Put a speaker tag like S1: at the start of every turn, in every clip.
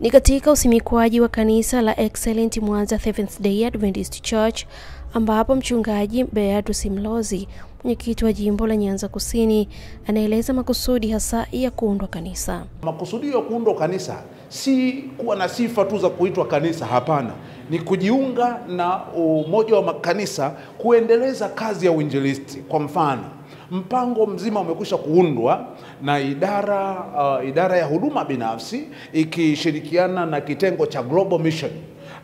S1: Ni katika usimikwaji wa kanisa la Excellent Mwanza Seventh Day Adventist Church ambapo mchungaji Beatus Mlozi, mwenyekiti wa jimbo la Nyanza Kusini, anaeleza makusudi hasa ya kuundwa kanisa.
S2: Makusudi ya kuundwa kanisa si kuwa na sifa tu za kuitwa kanisa, hapana. Ni kujiunga na umoja wa makanisa kuendeleza kazi ya uinjilisti. Kwa mfano, mpango mzima umekwisha kuundwa na idara ya huduma binafsi ikishirikiana na kitengo cha Global Mission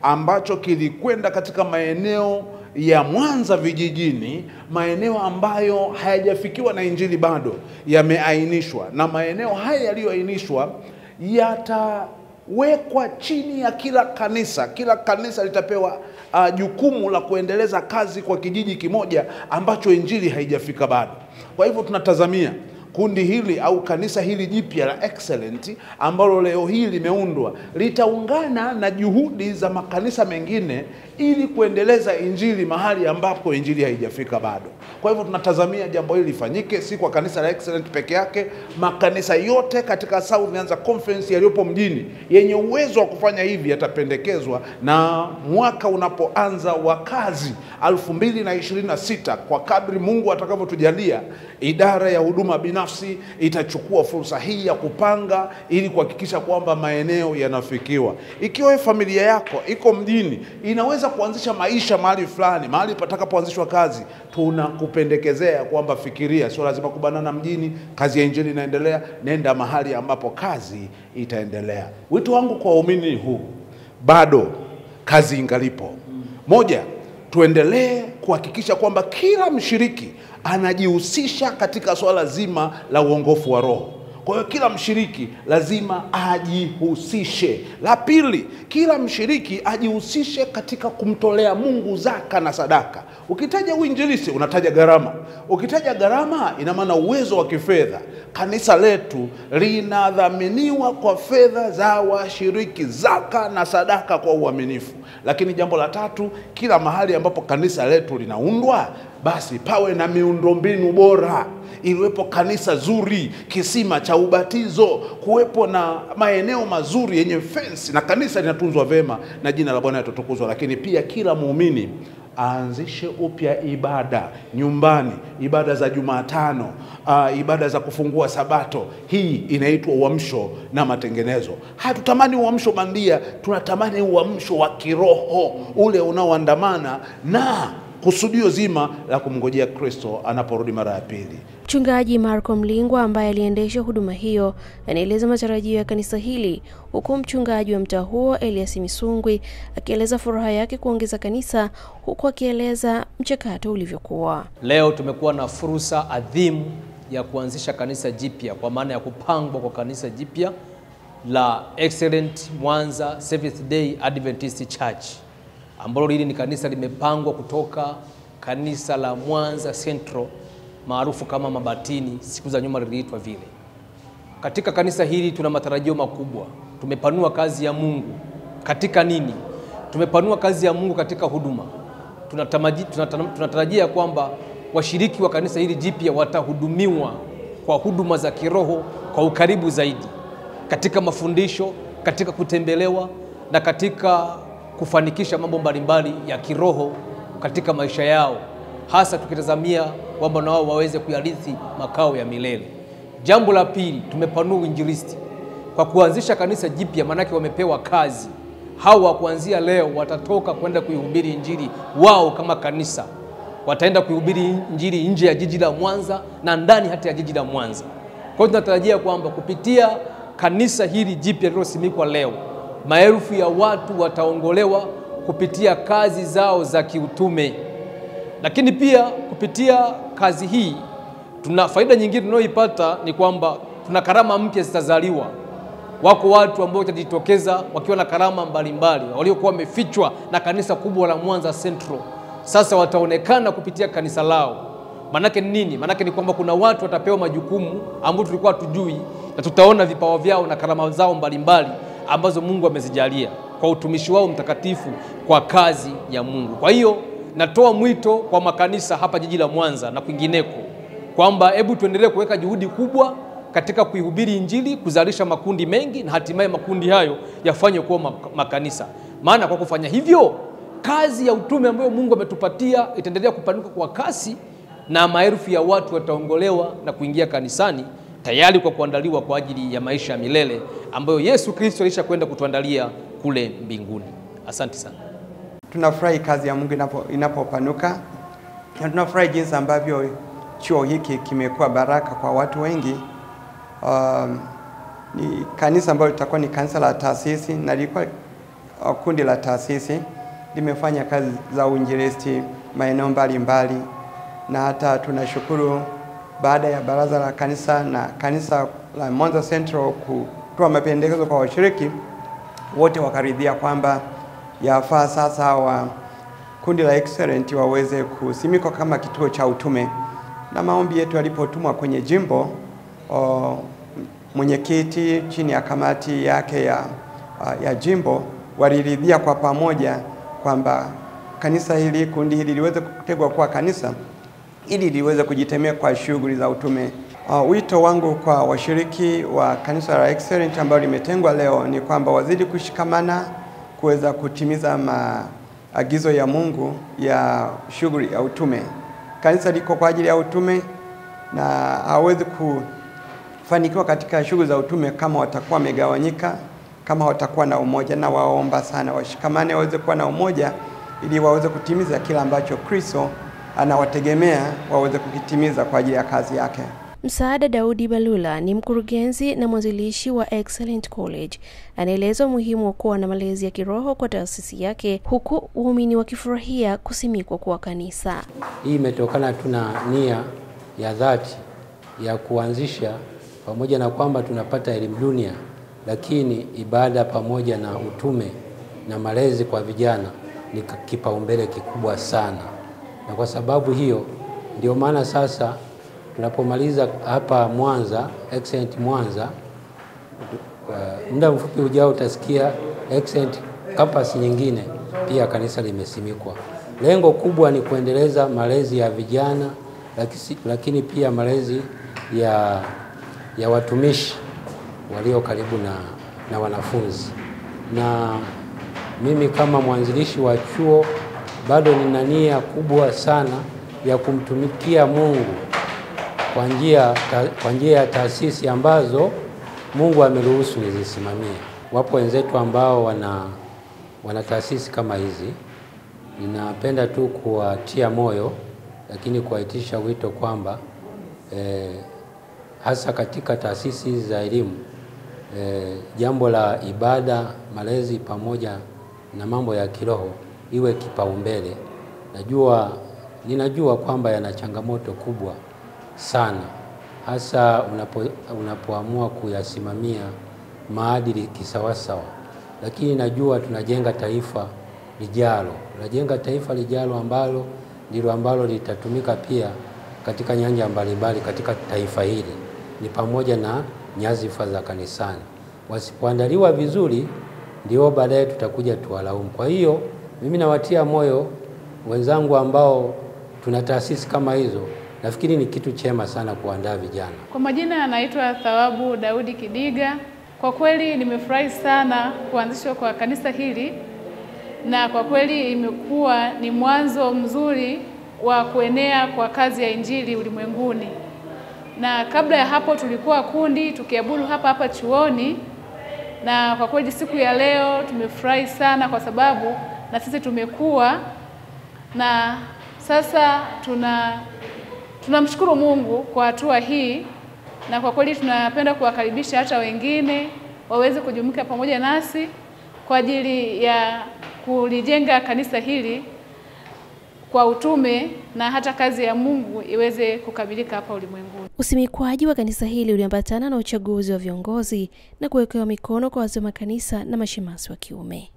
S2: ambacho kilikwenda katika maeneo ya Mwanza vijijini, maeneo ambayo hayajafikiwa na injili bado yameainishwa, na maeneo haya yaliyoainishwa yatawekwa chini ya kila kanisa. Kila kanisa litapewa jukumu la kuendeleza kazi kwa kijiji kimoja ambacho injili haijafika bado. Kwa hivyo tunatazamia kundi hili au kanisa hili jipya la Excellent ambalo leo hii limeundwa litaungana na juhudi za makanisa mengine ili kuendeleza injili mahali ambapo injili haijafika bado. Kwa hivyo tunatazamia jambo hili lifanyike si kwa kanisa la Excellent peke yake. Makanisa yote katika South Nyanza Conference yaliyopo mjini yenye uwezo wa kufanya hivi yatapendekezwa, na mwaka unapoanza wa kazi 2026 kwa kadri Mungu atakavyotujalia, idara ya huduma binafsi itachukua fursa hii ya kupanga ili kuhakikisha kwamba maeneo yanafikiwa. Ikiwa familia yako iko mjini, inaweza kuanzisha maisha mahali fulani, mahali patakapoanzishwa kazi, tunakupendekezea kwamba fikiria, sio lazima kubanana mjini. Kazi ya injili inaendelea, nenda mahali ambapo kazi itaendelea. Wito wangu kwa waumini huu, bado kazi ingalipo. Moja, tuendelee kuhakikisha kwamba kila mshiriki anajihusisha katika swala zima la uongofu wa roho. Kwa hiyo kila mshiriki lazima ajihusishe. La pili, kila mshiriki ajihusishe katika kumtolea Mungu zaka na sadaka. Ukitaja uinjilisti unataja gharama. Ukitaja gharama ina maana uwezo wa kifedha. Kanisa letu linadhaminiwa kwa fedha za washiriki, zaka na sadaka kwa uaminifu. Lakini jambo la tatu, kila mahali ambapo kanisa letu linaundwa, basi pawe na miundombinu bora. Iliwepo kanisa zuri, kisima cha ubatizo, kuwepo na maeneo mazuri yenye fence, na kanisa linatunzwa vema na jina la Bwana litukuzwe. Lakini pia kila muumini aanzishe upya ibada nyumbani, ibada za Jumatano, ibada za kufungua Sabato. Hii inaitwa uamsho na matengenezo. Hatutamani uamsho bandia, tunatamani uamsho wa kiroho, ule unaoandamana na kusudio zima la kumngojea Kristo anaporudi mara ya pili.
S1: Mchungaji Marco Mlingwa ambaye aliendesha huduma hiyo anaeleza matarajio ya kanisa hili, huku mchungaji wa mtaa huo Elias Misungwi akieleza furaha yake kuongeza kanisa, huku akieleza mchakato ulivyokuwa.
S3: Leo tumekuwa na fursa adhimu ya kuanzisha kanisa jipya, kwa maana ya kupangwa kwa kanisa jipya la Excellent Mwanza Seventh Day Adventist Church, ambalo hili ni kanisa limepangwa kutoka kanisa la Mwanza Central maarufu kama Mabatini, siku za nyuma liliitwa vile. Katika kanisa hili tuna matarajio makubwa. Tumepanua kazi ya Mungu katika nini? Tumepanua kazi ya Mungu katika huduma. Tunatarajia kwamba washiriki wa kanisa hili jipya watahudumiwa kwa huduma za kiroho kwa ukaribu zaidi, katika mafundisho, katika kutembelewa na katika kufanikisha mambo mbalimbali ya kiroho katika maisha yao, hasa tukitazamia kwamba nao waweze kuyarithi makao ya milele. Jambo la pili, tumepanua uinjilisti kwa kuanzisha kanisa jipya. Manake wamepewa kazi hawa, kuanzia leo watatoka kwenda kuihubiri injili wao kama kanisa. Wataenda kuihubiri injili nje ya jiji la Mwanza na ndani hata ya jiji la Mwanza. Kwa hiyo tunatarajia kwamba kupitia kanisa hili jipya lilosimikwa leo, maelfu ya watu wataongolewa kupitia kazi zao za kiutume. Lakini pia kupitia kazi hii tuna faida nyingine tunayoipata, ni kwamba tuna karama mpya zitazaliwa. Wako watu ambao watajitokeza wakiwa na karama mbalimbali, waliokuwa wamefichwa na kanisa kubwa la Mwanza Central. Sasa wataonekana kupitia kanisa lao. Manake nini? Manake ni kwamba kuna watu watapewa majukumu ambao tulikuwa tujui, na tutaona vipawa vyao na karama zao mbalimbali ambazo Mungu amezijalia kwa utumishi wao mtakatifu kwa kazi ya Mungu. Kwa hiyo natoa mwito kwa makanisa hapa jiji la Mwanza na kwingineko kwamba hebu tuendelee kuweka juhudi kubwa katika kuihubiri Injili, kuzalisha makundi mengi, na hatimaye makundi hayo yafanye kuwa makanisa. Maana kwa kufanya hivyo, kazi ya utume ambayo Mungu ametupatia itaendelea kupanuka kwa kasi, na maelfu ya watu wataongolewa na kuingia kanisani, tayari kwa kuandaliwa kwa ajili ya maisha ya milele ambayo Yesu Kristo alisha kwenda kutuandalia kule mbinguni. Asante sana.
S4: Tunafurahi kazi ya Mungu inapopanuka, na tunafurahi jinsi ambavyo chuo hiki kimekuwa baraka kwa watu wengi. Ni kanisa ambalo litakuwa ni kanisa la taasisi, na lilikuwa kundi la taasisi, limefanya kazi za uinjilisti maeneo mbalimbali, na hata tunashukuru baada ya baraza la kanisa na kanisa la Mwanza Central kutoa mapendekezo kwa washiriki wote, wakaridhia kwamba yafaa sasa wa kundi la Excellent waweze kusimikwa kama kituo cha utume. Na maombi yetu yalipotumwa kwenye jimbo, mwenyekiti chini ya kamati yake ya jimbo waliridhia kwa pamoja kwamba kanisa hili, kundi hili liweze kutegwa kuwa kanisa ili liweze kujitemea kwa shughuli za utume. Wito wangu kwa washiriki wa kanisa la Excellent ambao limetengwa leo ni kwamba wazidi kushikamana kuweza kutimiza maagizo ya Mungu ya shughuli ya utume. Kanisa liko kwa ajili ya utume, na hawezi kufanikiwa katika shughuli za utume kama watakuwa wamegawanyika, kama watakuwa na umoja. Na waomba sana washikamane, waweze kuwa na umoja ili waweze kutimiza kila ambacho Kristo anawategemea waweze kukitimiza kwa ajili ya kazi yake.
S1: Msaada Daudi Balula ni mkurugenzi na mwanzilishi wa Excellent College. Anaeleza umuhimu wa kuwa na malezi ya kiroho kwa taasisi yake, huku waumini wakifurahia kusimikwa kwa kanisa.
S5: Hii imetokana tuna nia ya dhati ya kuanzisha, pamoja na kwamba tunapata elimu dunia, lakini ibada pamoja na utume na malezi kwa vijana ni kipaumbele kikubwa sana. Na kwa sababu hiyo ndio maana sasa tunapomaliza hapa Mwanza, Excellent Mwanza, muda mfupi ujao utasikia Excellent campus nyingine pia kanisa limesimikwa. Lengo kubwa ni kuendeleza malezi ya vijana, lakini pia malezi ya watumishi walio karibu na wanafunzi. Na mimi kama mwanzilishi wa chuo bado nina nia kubwa sana ya kumtumikia Mungu kwa njia ya taasisi ambazo Mungu ameruhusu nizisimamie. Wapo wenzetu ambao wana taasisi kama hizi. Ninapenda tu kuwatia moyo, lakini kuwaitisha wito kwamba hasa katika taasisi za elimu, jambo la ibada, malezi pamoja na mambo ya kiroho iwe kipaumbele. Ninajua kwamba yana changamoto kubwa sana, hasa unapoamua kuyasimamia maadili kisawasawa, lakini najua tunajenga taifa lijalo ambalo ndilo ambalo litatumika pia katika nyanja mbalimbali katika taifa hili, ni pamoja na nyadhifa za kanisani. Wasipoandaliwa vizuri, ndio baadaye tutakuja tuwalaumu. Kwa hiyo mimi nawatia moyo wenzangu ambao tuna taasisi kama hizo. Nafikiri ni kitu chema sana kuandaa vijana.
S6: Kwa majina anaitwa Thawabu Daudi Kidiga. Kwa kweli nimefurahi sana kuanzishwa kwa kanisa hili, na kwa kweli imekuwa ni mwanzo mzuri wa kuenea kwa kazi ya Injili ulimwenguni. Na kabla ya hapo tulikuwa kundi tukiabudu hapa chuoni, na kwa kweli siku ya leo tumefurahi sana kwa sababu na sisi tumekuwa, na sasa tunamshukuru Mungu kwa hatua hii, na kwa kweli tunapenda kuwakaribisha hata wengine waweze kujumuika pamoja nasi kwa ajili ya kulijenga kanisa hili kwa utume, na hata kazi ya Mungu iweze kukamilika hapa ulimwenguni.
S1: Usimikwaji wa kanisa hili uliambatana na uchaguzi wa viongozi na kuwekewa mikono kwa wazee wa makanisa na mashemasi wa kiume.